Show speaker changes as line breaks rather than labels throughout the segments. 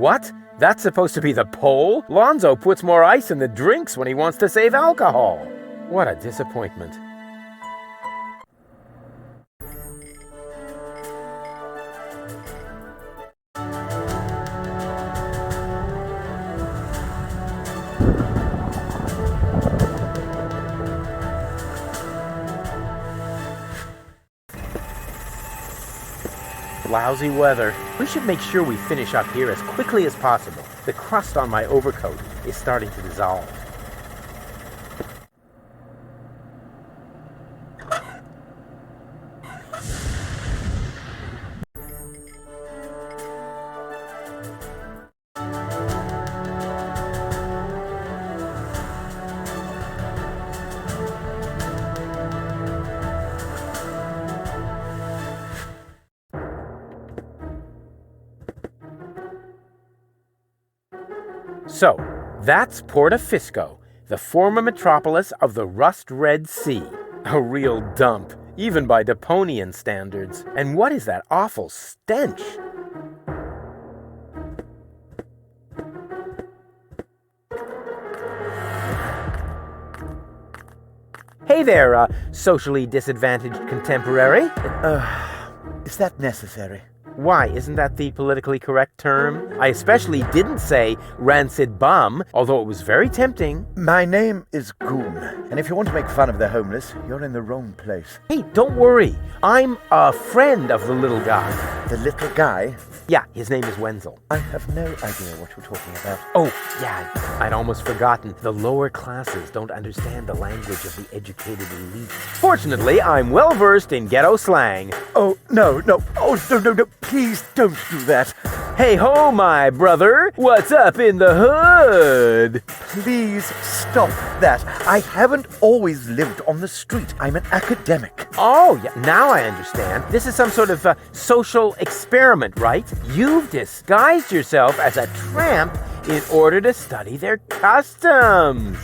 What? That's supposed to be the pole? Lonzo puts more ice in the drinks when he wants to save alcohol. What a disappointment. Lousy weather. We should make sure we finish up here as quickly as possible. The crust on my overcoat is starting to dissolve. So, that's Porta Fisco, the former metropolis of the rust-red sea. A real dump, even by Deponian standards. And what is that awful stench? Hey there, socially disadvantaged contemporary.
Is that necessary?
Why, isn't that the politically correct term? I especially didn't say rancid bum, although it was very tempting.
My name is Goon, and if you want to make fun of the homeless, you're in the wrong place.
Hey, don't worry. I'm a friend of the little guy.
The little guy?
Yeah, his name is Wenzel.
I have no idea what you're talking about.
Oh, yeah, I'd almost forgotten. The lower classes don't understand the language of the educated elite. Fortunately, I'm well-versed in ghetto slang.
Oh, no. Oh, no. Please don't do that.
Hey ho, my brother. What's up in the hood?
Please stop that. I haven't always lived on the street. I'm an academic.
Oh, yeah, now I understand. This is some sort of social experiment, right? You've disguised yourself as a tramp in order to study their customs.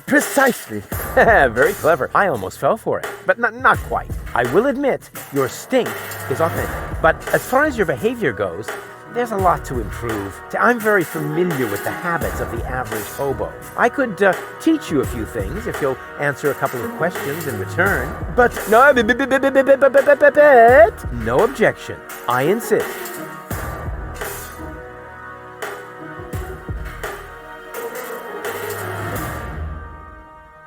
Precisely.
Very clever. I almost fell for it, but not quite. I will admit, your stink is authentic. But as far as your behavior goes, there's a lot to improve. I'm very familiar with the habits of the average hobo. I could teach you a few things if you'll answer a couple of questions in return. But no objection. I insist.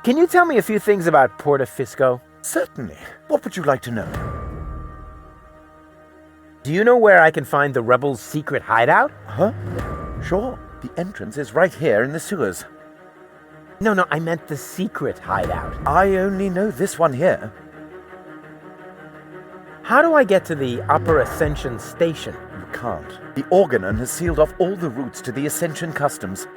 Can you tell me a few things about Porta Fisco?
Certainly. What would you like to know?
Do you know where I can find the rebels' secret hideout?
Huh? Sure. The entrance is right here in the sewers.
No, I meant the secret hideout.
I only know this one here.
How do I get to the Upper Ascension Station?
You can't. The Organon has sealed off all the routes to the Ascension Customs.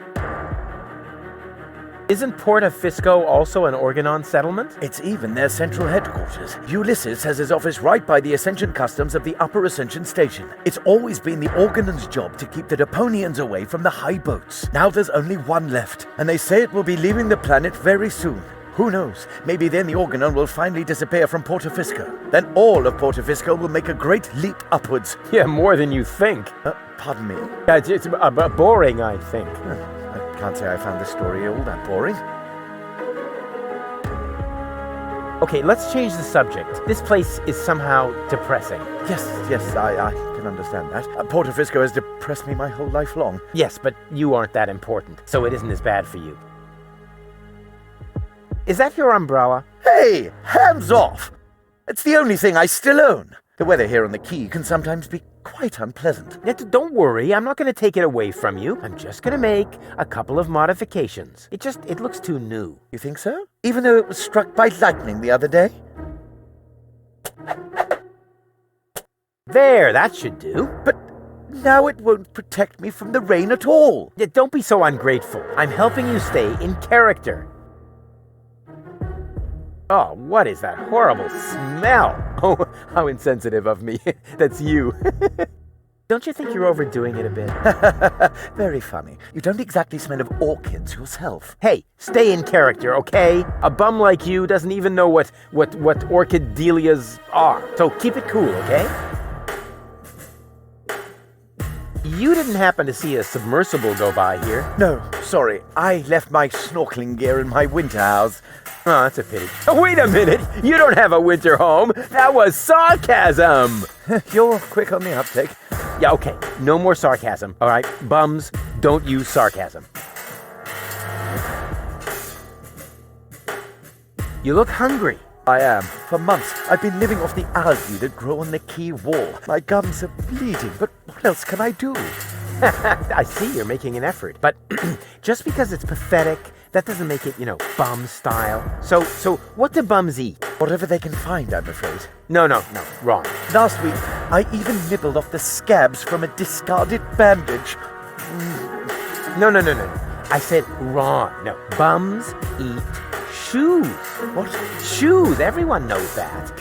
Isn't Porta Fisco also an Organon settlement?
It's even their central headquarters. Ulysses has his office right by the Ascension Customs of the Upper Ascension Station. It's always been the Organon's job to keep the Deponians away from the high boats. Now there's only one left, and they say it will be leaving the planet very soon. Who knows? Maybe then the Organon will finally disappear from Porta Fisco. Then all of Porta Fisco will make a great leap upwards.
Yeah, more than you think.
Pardon me?
It's boring, I think.
I can't say I found this story all that boring.
Okay, let's change the subject. This place is somehow depressing.
Yes, I can understand that. Porta Fisco has depressed me my whole life long.
Yes, but you aren't that important, so it isn't as bad for you. Is that your umbrella?
Hey, hands off! It's the only thing I still own. The weather here on the quay can sometimes be quite unpleasant.
Don't worry, I'm not going to take it away from you. I'm just going to make a couple of modifications. It looks too new.
You think so? Even though it was struck by lightning the other day?
There, that should do.
But now it won't protect me from the rain at all.
Don't be so ungrateful. I'm helping you stay in character. Oh, what is that horrible smell? Oh, how insensitive of me. That's you. Don't you think you're overdoing it a bit?
Very funny. You don't exactly smell of orchids yourself.
Hey, stay in character, okay? A bum like you doesn't even know what orchid dahlias are. So keep it cool, okay? you didn't happen to see a submersible go by here?
No, sorry. I left my snorkeling gear in my winter house.
Oh, that's a pity. Oh, wait a minute! You don't have a winter home! That was sarcasm!
You're quick on the uptake.
Yeah, okay. No more sarcasm, all right? Bums, don't use sarcasm. You look hungry.
I am. For months, I've been living off the algae that grow on the quay wall. My gums are bleeding, but what else can I do?
I see you're making an effort, but just because it's pathetic, that doesn't make it, bum style. So what do bums eat?
Whatever they can find, I'm afraid.
No, wrong.
Last week, I even nibbled off the scabs from a discarded bandage.
No. I said wrong. No, bums eat shoes.
What?
Shoes. Everyone knows that.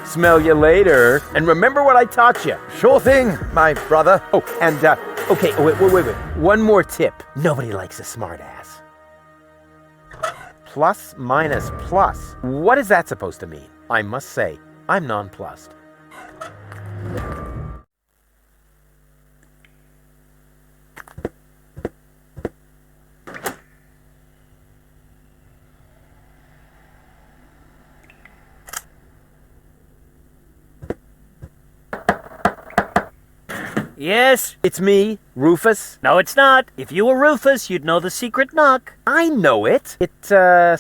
Smell you later. And remember what I taught you.
Sure thing, my brother.
Oh, and, okay, wait. One more tip. Nobody likes a smartass. Plus, minus, plus. What is that supposed to mean? I must say, I'm nonplussed.
Yes?
It's me, Rufus.
No, it's not. If you were Rufus, you'd know the secret knock.
I know it. It,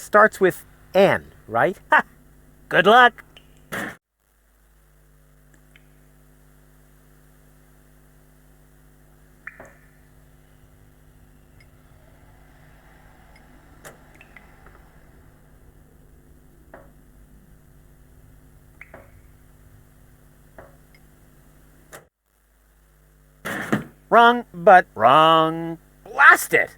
starts with N, right?
Ha! Good luck.
Wrong, but
Wrong.
blast it!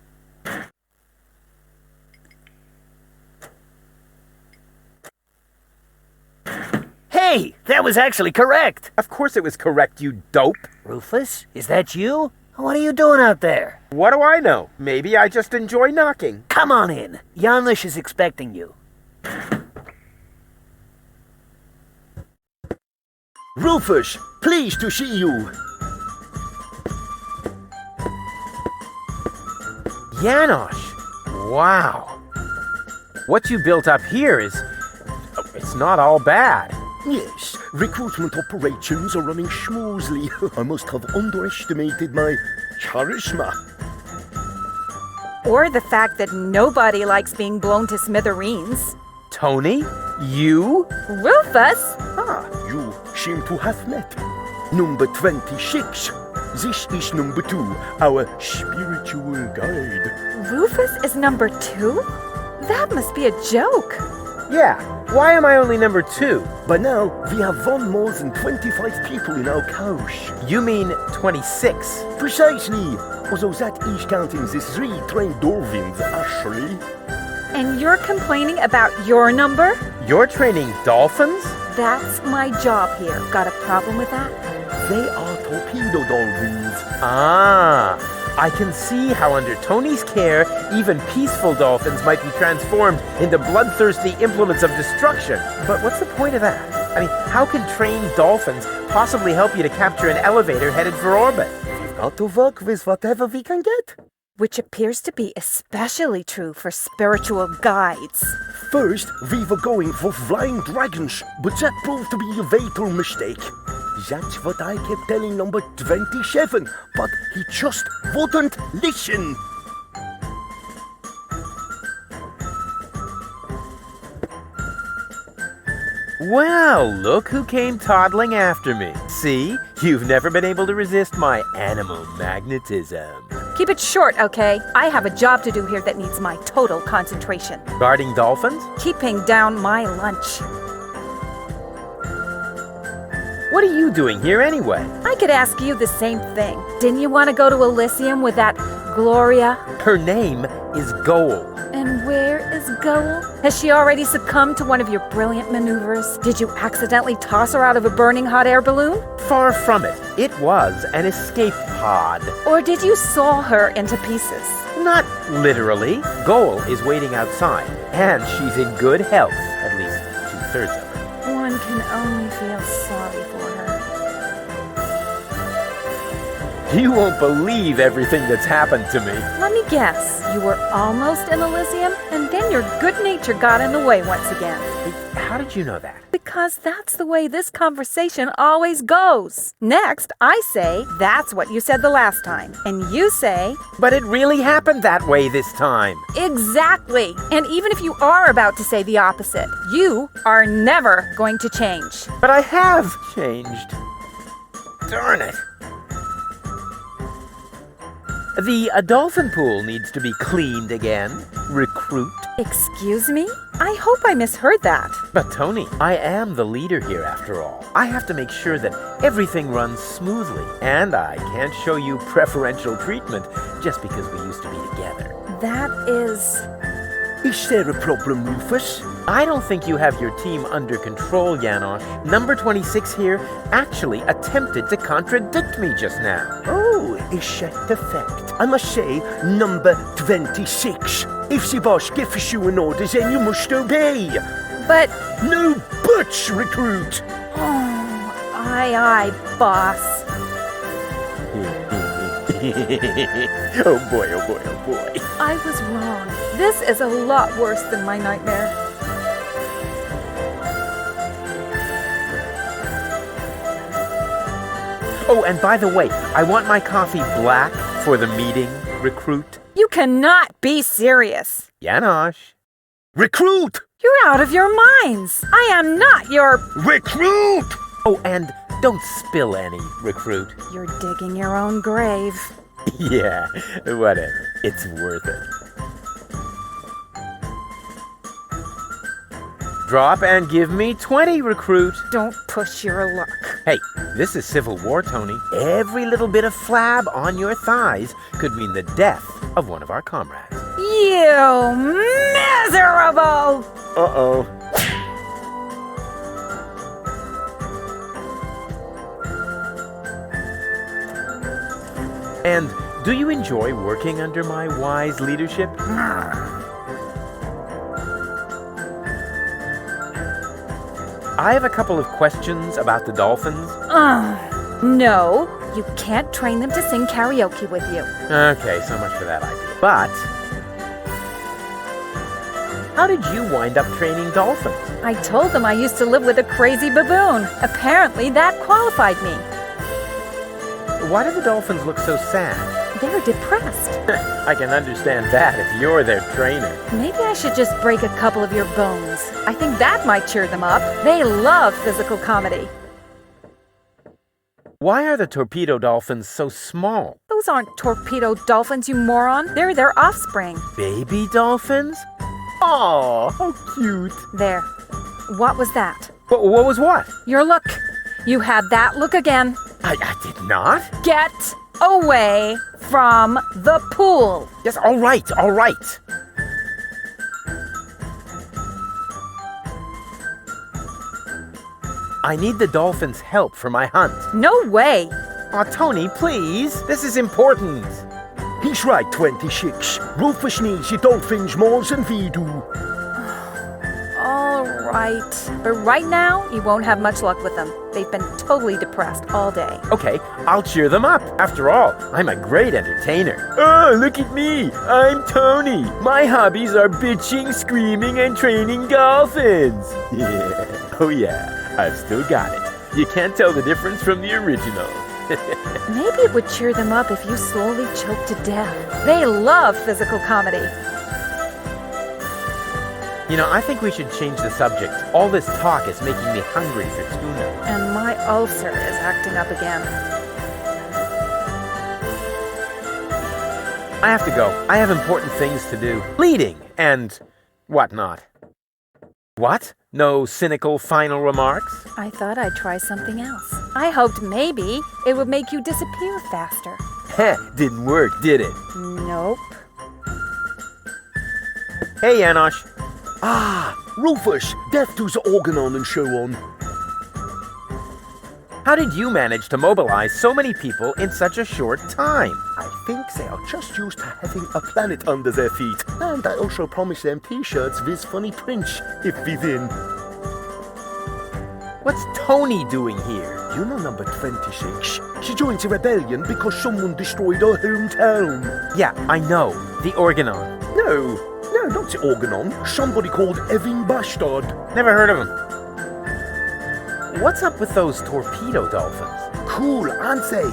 Hey, that was actually correct.
Of course it was correct, you dope.
Rufus, is that you? What are you doing out there?
What do I know? Maybe I just enjoy knocking.
Come on in. Janusz is expecting you.
Rufus, pleased to see you.
Janusz, wow. What you built up here it's not all bad.
Yes, recruitment operations are running smoothly. I must have underestimated my charisma.
Or the fact that nobody likes being blown to smithereens.
Tony, you?
Rufus?
Ah, you seem to have met. Number 26. This is number 2, our spiritual guide.
Rufus is number 2? That must be a joke.
Yeah, why am I only number 2?
By now, we have won more than 25 people in our coach.
You mean 26.
Precisely, although that is counting the 3 trained dolphins, actually.
And you're complaining about your number?
You're training dolphins?
That's my job here. Got a problem with that?
They are torpedo dolphins.
Ah, I can see how under Tony's care, even peaceful dolphins might be transformed into bloodthirsty implements of destruction. But what's the point of that? I mean, how can trained dolphins possibly help you to capture an elevator headed for orbit?
We've got to work with whatever we can get.
Which appears to be especially true for spiritual guides.
First, we were going for flying dragons, but that proved to be a fatal mistake. That's what I kept telling number 27, but he just wouldn't listen.
Well, look who came toddling after me. See? You've never been able to resist my animal magnetism.
Keep it short, okay? I have a job to do here that needs my total concentration.
Guarding dolphins?
Keeping down my lunch.
What are you doing here anyway?
I could ask you the same thing. Didn't you want to go to Elysium with that Gloria?
Her name is Goal.
And where is Goal? Has she already succumbed to one of your brilliant maneuvers? Did you accidentally toss her out of a burning hot air balloon?
Far from it. It was an escape pod.
Or did you saw her into pieces?
Not literally. Goal is waiting outside, and she's in good health, at least 2/3 of her.
One can only feel sorry for her.
You won't believe everything that's happened to me.
Let me guess. You were almost in Elysium, and then your good nature got in the way once again.
How did you know that?
Because that's the way this conversation always goes. Next, I say, that's what you said the last time. And you say,
But it really happened that way this time.
exactly. And even if you are about to say the opposite, you are never going to change.
But I have changed. Darn it. The dolphin pool needs to be cleaned again. Recruit.
Excuse me? I hope I misheard that.
But Tony, I am the leader here after all. I have to make sure that everything runs smoothly. And I can't show you preferential treatment just because we used to be together.
That is...
Is there a problem, Rufus?
I don't think you have your team under control, Janosch. Number 26 here actually attempted to contradict me just now.
Oh, is that the fact? I must say, number 26. If the boss gives you an order, then you must obey.
But...
No buts, recruit.
Oh, aye, boss.
Oh boy, oh boy, oh boy.
I was wrong. This is a lot worse than my nightmare.
Oh, and by the way, I want my coffee black for the meeting, recruit.
You cannot be serious.
Janosch.
Recruit!
You're out of your minds. I am not your...
Recruit!
Oh, and don't spill any, recruit.
You're digging your own grave.
Yeah, whatever. It's worth it. Drop and give me 20, recruit.
Don't push your luck.
Hey, this is Civil War, Tony. Every little bit of flab on your thighs could mean the death of one of our comrades.
You miserable!
Uh-oh. And do you enjoy working under my wise leadership? I have a couple of questions about the dolphins.
No, you can't train them to sing karaoke with you.
Okay, so much for that idea. But how did you wind up training dolphins?
I told them I used to live with a crazy baboon. Apparently that qualified me.
Why do the dolphins look so sad?
They're depressed.
I can understand that if you're their trainer.
Maybe I should just break a couple of your bones. I think that might cheer them up. They love physical comedy.
Why are the torpedo dolphins so small?
Those aren't torpedo dolphins, you moron. They're their offspring.
Baby dolphins? Aw, how cute.
There. What was that?
What was what?
Your look. You had that look again.
I did not.
Get away from the pool.
Yes, all right, all right. I need the dolphins' help for my hunt.
No way.
Aw, Tony, please. This is important.
He's right, 26. Rufus needs your dolphins more than we do.
All right. But right now, you won't have much luck with them. They've been totally depressed all day.
Okay, I'll cheer them up. After all, I'm a great entertainer. Oh, look at me. I'm Tony. My hobbies are bitching, screaming, and training dolphins. Yeah. Oh, yeah. I've still got it. You can't tell the difference from the original.
Maybe it would cheer them up if you slowly choked to death. They love physical comedy.
You know, I think we should change the subject. All this talk is making me hungry for tuna.
And my ulcer is acting up again.
I have to go. I have important things to do. Leading and whatnot. What? No cynical final remarks?
I thought I'd try something else. I hoped maybe it would make you disappear faster.
Heh, didn't work, did it?
Nope.
Hey, Janosch.
Ah, Rufus, death to the Organon and so on.
How did you manage to mobilize so many people in such a short time?
I think they are just used to having a planet under their feet. And I also promised them t-shirts with funny prints if we win.
What's Tony doing here?
You know number 26? She joined the rebellion because someone destroyed her hometown.
Yeah, I know. The Organon.
No, not the Organon. Somebody called Evan Bastard.
Never heard of him. What's up with those torpedo dolphins?
Cool, aren't they?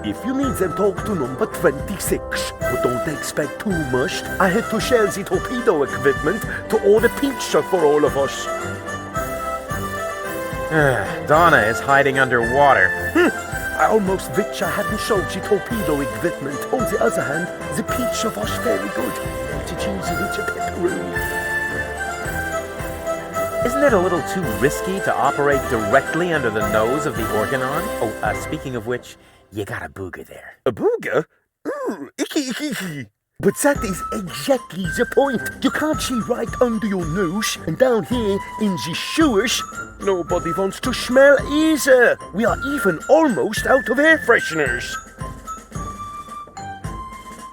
If you need them, talk to number 26. But don't expect too much. I had to share the torpedo equipment to order pizza for all of us.
Donna is hiding underwater.
I almost wish I hadn't sold the torpedo equipment. On the other hand, the pizza was very good. The cheesy with the pepperoni.
Isn't it a little too risky to operate directly under the nose of the Organon? Oh, speaking of which, you got a booger there.
A booger? Ooh, icky, icky, icky. But that is exactly the point. You can't see right under your nose, and down here in the sewers, nobody wants to smell either. We are even almost out of air fresheners.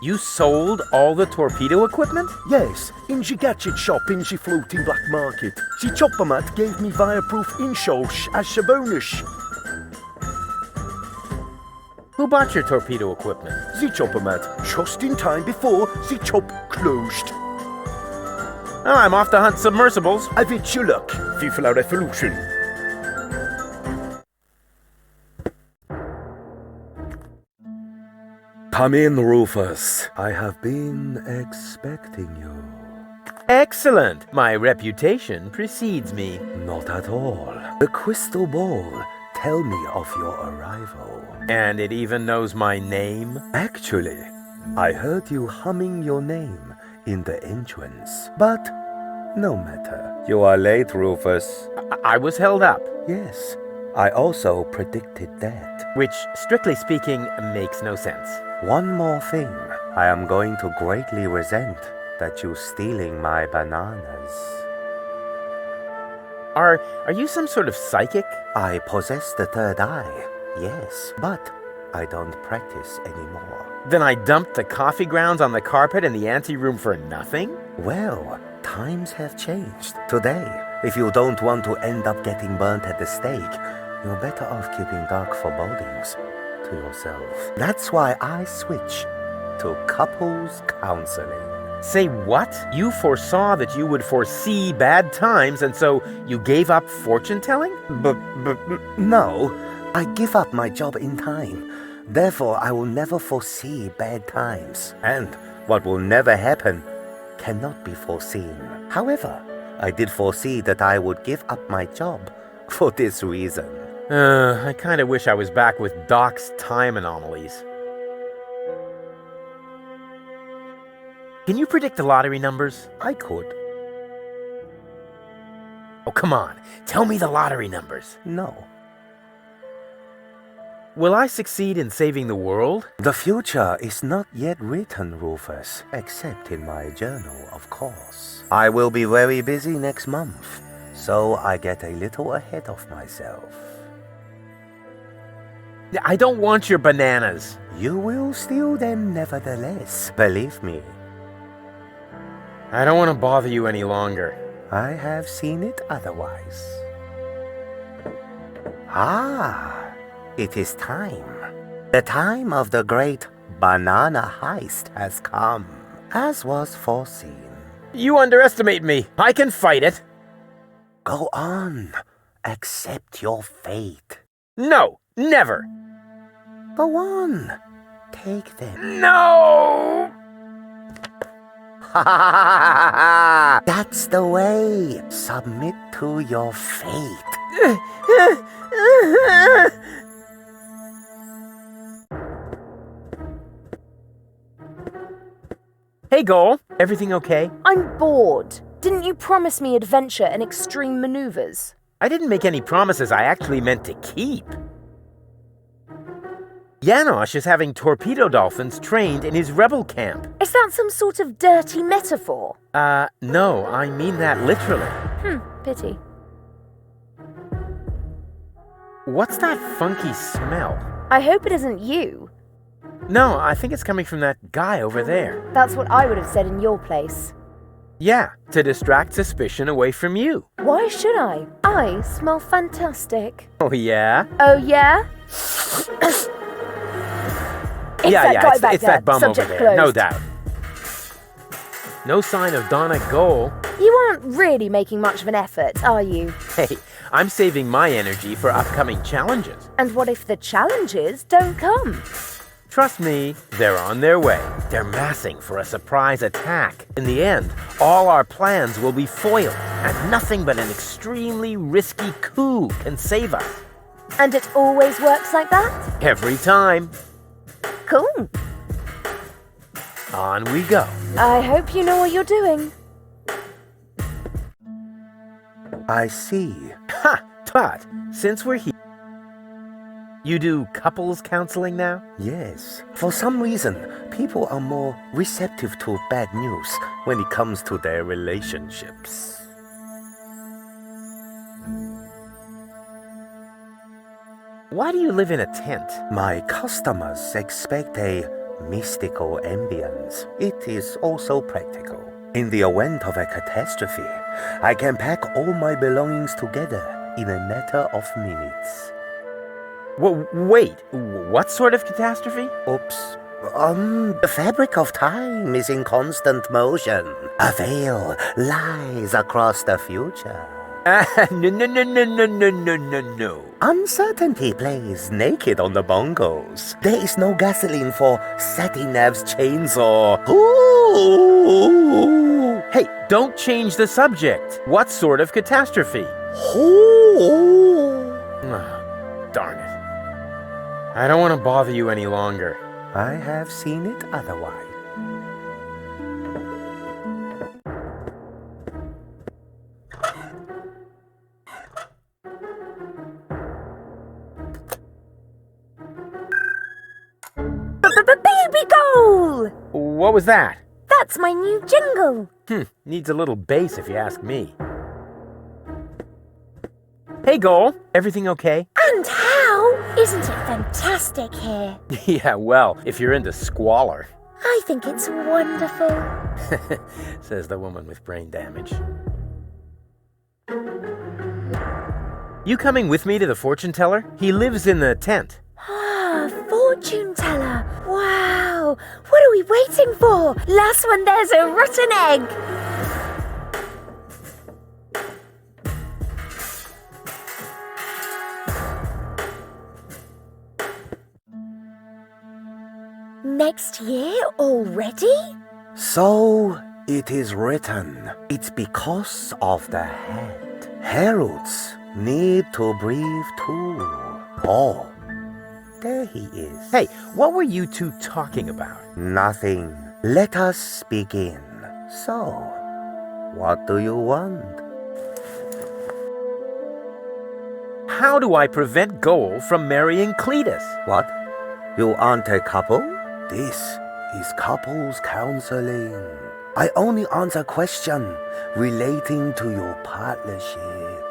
You sold all the torpedo equipment?
Yes, in the gadget shop in the floating black market. The chopper mat gave me fireproof insoles as a bonus.
Who bought your torpedo equipment?
The chopper mat, just in time before the chop closed.
Oh, I'm off to hunt submersibles.
I wish you luck, FIFA Revolution.
Come in, Rufus. I have been expecting you.
Excellent. My reputation precedes me.
Not at all. The crystal ball tell me of your arrival.
And it even knows my name?
Actually, I heard you humming your name in the entrance. But no matter. You are late, Rufus.
I was held up.
Yes, I also predicted that.
Which, strictly speaking, makes no sense.
One more thing. I am going to greatly resent that you stealing my bananas.
Are you some sort of psychic?
I possess the third eye, yes, but I don't practice anymore.
Then I dumped the coffee grounds on the carpet in the anteroom for nothing?
Well, times have changed. Today, if you don't want to end up getting burnt at the stake, you're better off keeping dark forebodings to yourself. That's why I switch to couples counseling.
Say what? You foresaw that you would foresee bad times, and so you gave up fortune-telling?
No, I give up my job in time. Therefore, I will never foresee bad times. And what will never happen cannot be foreseen. However, I did foresee that I would give up my job for this reason.
I kind of wish I was back with Doc's time anomalies. Can you predict the lottery numbers?
I could.
Oh, come on. Tell me the lottery numbers.
No.
Will I succeed in saving the world?
The future is not yet written, Rufus, except in my journal, of course. I will be very busy next month, so I get a little ahead of myself.
I don't want your bananas.
You will steal them nevertheless, believe me.
I don't want to bother you any longer.
I have seen it otherwise. Ah, it is time. The time of the great banana heist has come, as was foreseen.
You underestimate me. I can fight it.
Go on. Accept your fate.
No, never.
Go on. Take them.
No!
That's the way. Submit to your fate.
Hey, Goal. Everything okay?
I'm bored. Didn't you promise me adventure and extreme maneuvers?
I didn't make any promises I actually meant to keep. Janosch is having torpedo dolphins trained in his rebel camp.
Is that some sort of dirty metaphor?
No, I mean that literally.
Pity.
What's that funky smell?
I hope it isn't you.
No, I think it's coming from that guy over there.
That's what I would have said in your place.
Yeah, to distract suspicion away from you.
Why should I? I smell fantastic.
Oh, yeah?
Oh, yeah?
It's that bum
Subject
over there, no
closed.
doubt. No sign of Donna Goal.
You aren't really making much of an effort, are you?
Hey, I'm saving my energy for upcoming challenges.
And what if the challenges don't come?
Trust me, they're on their way. They're massing for a surprise attack. In the end, all our plans will be foiled, and nothing but an extremely risky coup can save us.
And it always works like that?
Every time.
Cool.
On we go.
I hope you know what you're doing.
I see.
Ha! But since we're here, you do couples counseling now?
Yes. For some reason, people are more receptive to bad news when it comes to their relationships.
Why do you live in a tent?
My customers expect a mystical ambience. It is also practical. In the event of a catastrophe, I can pack all my belongings together in a matter of minutes.
Wait, what sort of catastrophe?
Oops. The fabric of time is in constant motion. A veil lies across the future.
No.
Uncertainty plays naked on the bongos. There is no gasoline for Satinav's chainsaw. Ooh.
Hey, don't change the subject. What sort of catastrophe?
Ooh.
Oh, darn it. I don't want to bother you any longer.
I have seen it otherwise.
Baby goal!
What was that?
That's my new jingle.
Needs a little bass if you ask me. Hey, Goal. Everything okay?
And how? Isn't it fantastic here?
Yeah, well, if you're into squalor.
I think it's wonderful.
Says the woman with brain damage. You coming with me to the fortune teller? He lives in the tent.
Ah, fortune teller. Wow. What are we waiting for? Last one, there's a rotten egg. Next year already?
So it is written. It's because of the head. Heralds need to breathe too. Oh, there he is.
Hey, what were you two talking about?
Nothing. Let us begin. So, what do you want?
How do I prevent Goal from marrying Cletus?
What? You aren't a couple? This is couples counseling. I only answer questions relating to your partnership.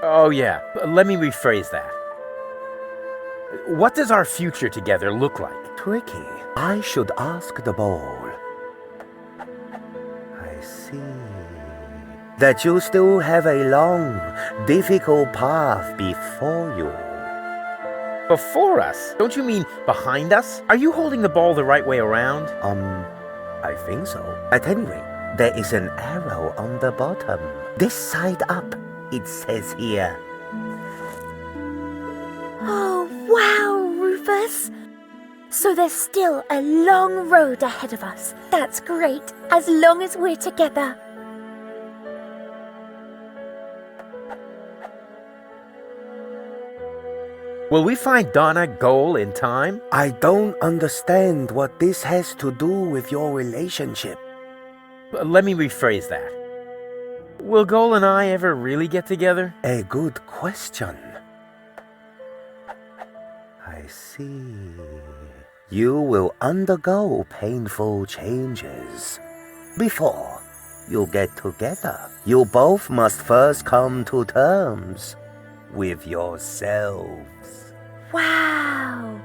Oh, yeah. Let me rephrase that. What does our future together look like?
Tricky. I should ask the ball. I see. That you still have a long, difficult path before you.
Before us? Don't you mean behind us? Are you holding the ball the right way around?
I think so. At any rate, there is an arrow on the bottom. This side up, it says here.
Oh, wow, Rufus. So there's still a long road ahead of us. That's great, as long as we're together.
Will we find Donna Goal in time?
I don't understand what this has to do with your relationship.
Let me rephrase that. Will Goal and I ever really get together?
A good question. I see. You will undergo painful changes. Before you get together, you both must first come to terms with yourselves.
Wow.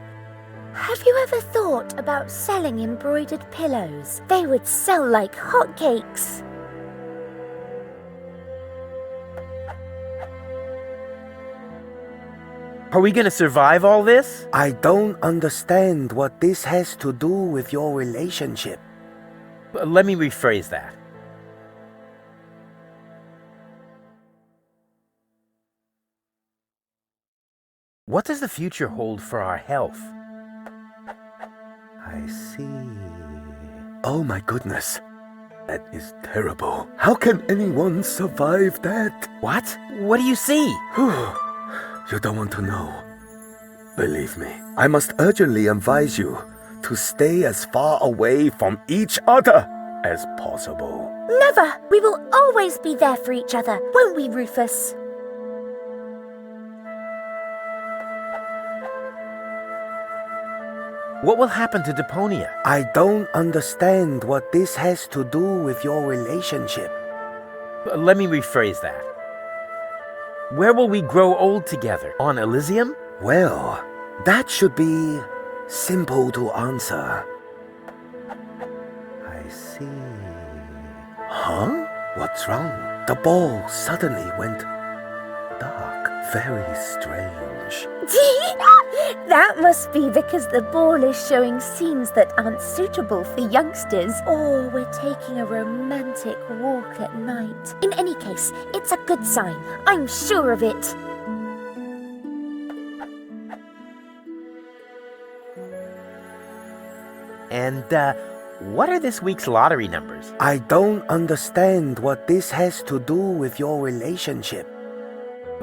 Have you ever thought about selling embroidered pillows? They would sell like hotcakes.
Are we gonna survive all this?
I don't understand what this has to do with your relationship.
Let me rephrase that. What does the future hold for our health?
I see. Oh my goodness. That is terrible. How can anyone survive that?
What? What do you see?
You don't want to know. Believe me, I must urgently advise you to stay as far away from each other as possible.
Never! We will always be there for each other, won't we, Rufus?
What will happen to Deponia?
I don't understand what this has to do with your relationship.
Let me rephrase that. Where will we grow old together? On Elysium?
Well, that should be simple to answer. I see. Huh? What's wrong? The ball suddenly went dark. Very strange.
That must be because the ball is showing scenes that aren't suitable for youngsters, or we're taking a romantic walk at night. In any case, it's a good sign. I'm sure of it.
And, what are this week's lottery numbers?
I don't understand what this has to do with your relationship.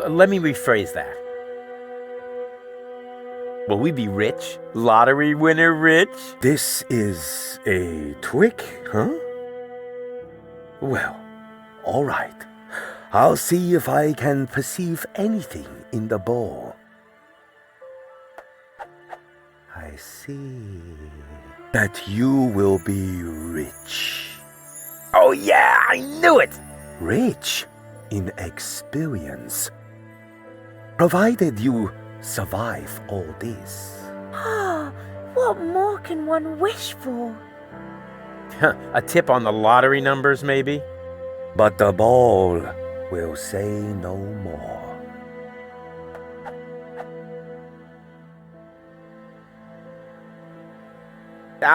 Let me rephrase that. Will we be rich? Lottery winner rich?
This is a trick, huh? Well, all right. I'll see if I can perceive anything in the ball. I see that you will be rich.
Oh yeah, I knew it!
Rich in experience. Provided you survive all this.
What more can one wish for?
A tip on the lottery numbers, maybe?
But the ball will say no more.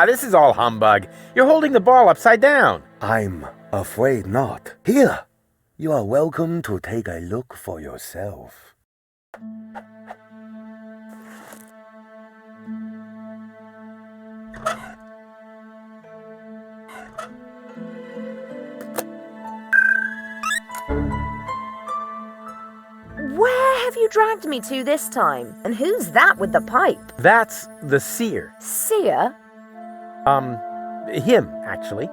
This is all humbug. You're holding the ball upside down.
I'm afraid not. Here, you are welcome to take a look for yourself.
Where have you dragged me to this time? And who's that with the pipe?
That's the seer.
Seer?
Him, actually.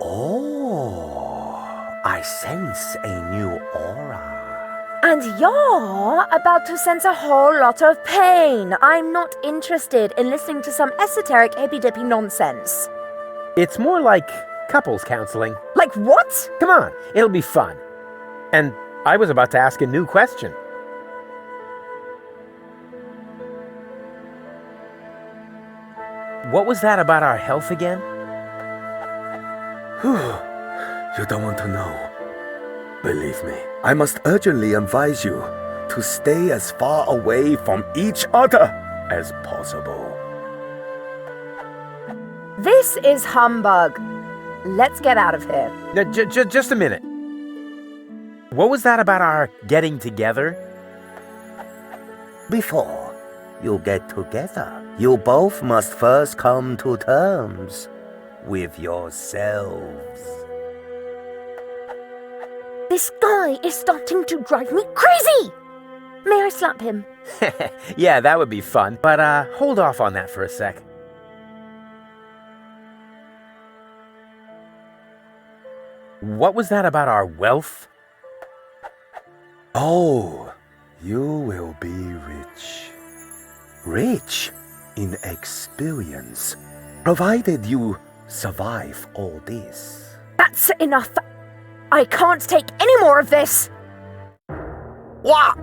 Oh, I sense a new aura.
And you're about to sense a whole lot of pain. I'm not interested in listening to some esoteric hippy-dippy nonsense.
It's more like couples counseling.
Like what?
Come on, it'll be fun. And I was about to ask a new question. What was that about our health again?
You don't want to know. Believe me, I must urgently advise you to stay as far away from each other as possible.
This is humbug. Let's get out of here.
Now, just a minute. What was that about our getting together?
Before you get together, you both must first come to terms with yourselves.
This guy is starting to drive me crazy! May I slap him?
Yeah, that would be fun. But hold off on that for a sec. What was that about our wealth?
Oh, you will be rich. Rich in experience, provided you survive all this.
That's enough. I can't take any more of this.
What?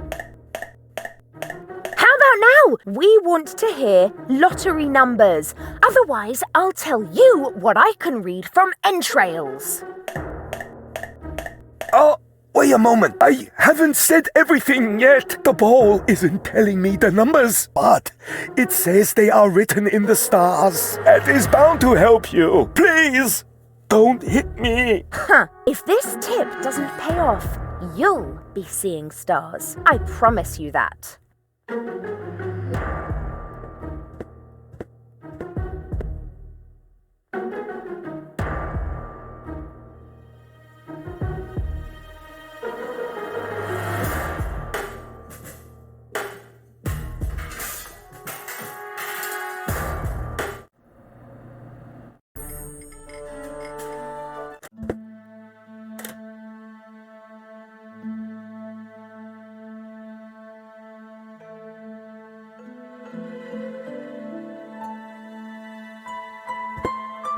How about now? We want to hear lottery numbers. Otherwise, I'll tell you what I can read from entrails.
Oh, wait me a moment. I haven't said everything yet. The ball isn't telling me the numbers, but it says they are written in the stars. That is bound to help you. Please, don't hit me.
Huh. If this tip doesn't pay off, you'll be seeing stars. I promise you that.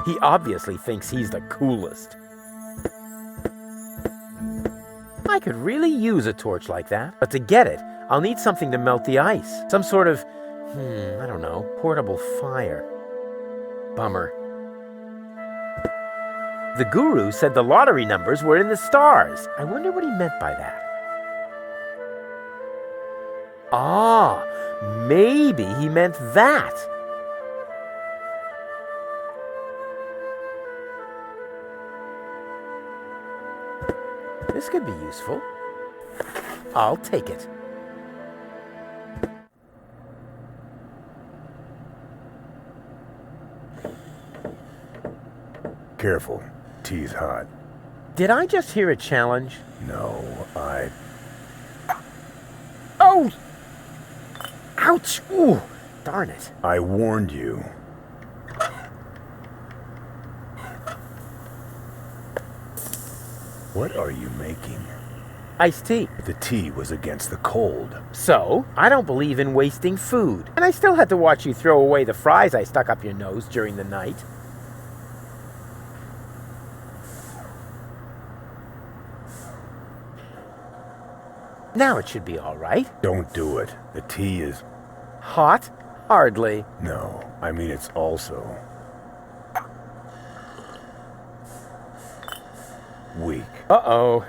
He obviously thinks he's the coolest. I could really use a torch like that, but to get it, I'll need something to melt the ice. Some sort of, I don't know, portable fire. Bummer. The guru said the lottery numbers were in the stars. I wonder what he meant by that. Ah, maybe he meant that. This could be useful. I'll take it.
Careful, tea's hot.
Did I just hear a challenge?
No,
Oh! Ouch! Ooh, darn it.
I warned you. What are you making?
Iced tea.
The tea was against the cold.
So, I don't believe in wasting food. And I still had to watch you throw away the fries I stuck up your nose during the night. Now it should be all right.
Don't do it. The tea is...
Hot? Hardly.
No, I mean it's also... weak.
Uh-oh.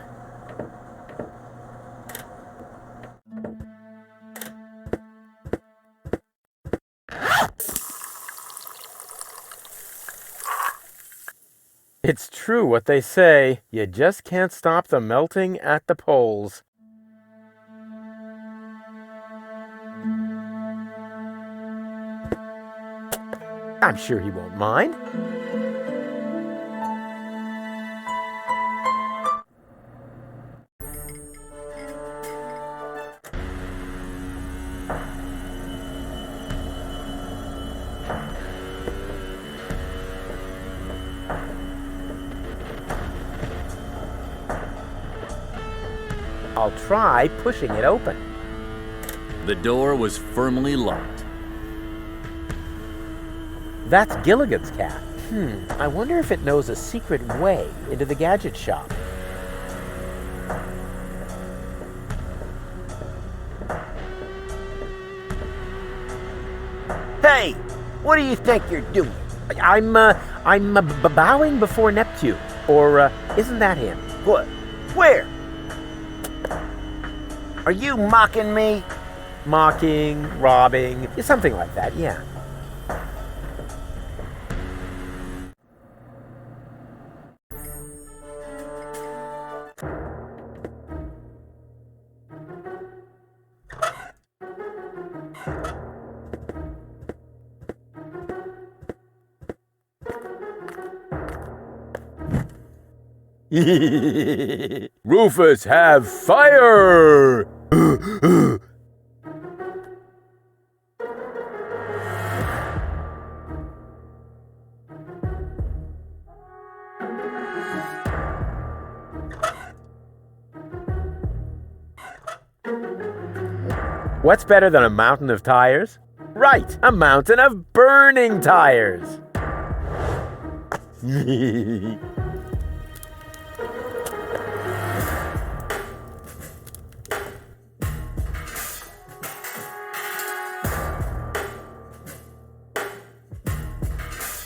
It's true what they say. You just can't stop the melting at the poles. I'm sure he won't mind. I'll try pushing it open.
The door was firmly locked.
That's Gilligan's cat. I wonder if it knows a secret way into the gadget shop.
Hey, what do you think you're doing?
I'm bowing before Neptune. Or, isn't that him?
What? Where? Are you mocking me?
Mocking, robbing, something like that, yeah. Rufus, have fire! What's better than a mountain of tires? Right, a mountain of burning tires!